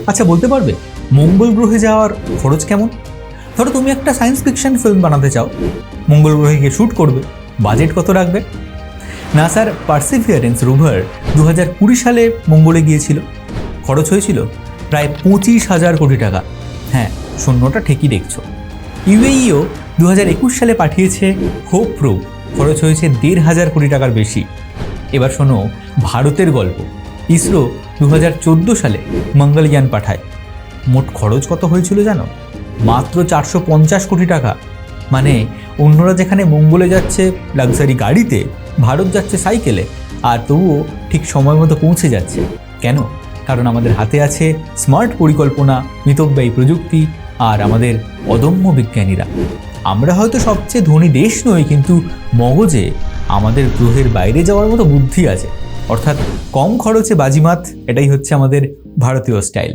আচ্ছা, বলতে পারবে মঙ্গল গ্রহে যাওয়ার খরচ কেমন? ধরো তুমি একটা সায়েন্স ফিকশন ফিল্ম বানাতে চাও, মঙ্গল গ্রহে গিয়ে শ্যুট করবে, বাজেট কত রাখবে? নাসার পার্সিভিয়ারেন্স রোভার 2020 সালে মঙ্গলে গিয়েছিল, খরচ হয়েছিল প্রায় 25,000 কোটি টাকা। হ্যাঁ, শূন্যটা ঠিকই দেখছো। ইউএইও 2021 সালে পাঠিয়েছে হোপ প্রোব, খরচ হয়েছে 1,500 কোটি টাকার বেশি। এবার শোনো ভারতের গল্প। ইসরো 2014 সালে মঙ্গলযান পাঠায়, মোট খরচ কত হয়েছিল জানো? মাত্র 450 কোটি টাকা। মানে অন্যরা যেখানে মঙ্গলে যাচ্ছে লাক্সারি গাড়িতে, ভারত যাচ্ছে সাইকেলে, আর তবুও ঠিক সময় মতো পৌঁছে যাচ্ছে। কেন? কারণ আমাদের হাতে আছে স্মার্ট পরিকল্পনা, মিতব্যয়ী প্রযুক্তি আর আমাদের অদম্য বিজ্ঞানীরা। আমরা হয়তো সবচেয়ে ধনী দেশ নই, কিন্তু মগজে আমাদের গ্রহের বাইরে যাওয়ার মতো বুদ্ধি আছে। অর্থাৎ কম খরচে বাজিমাত, এটাই হচ্ছে আমাদের ভারতীয় স্টাইল।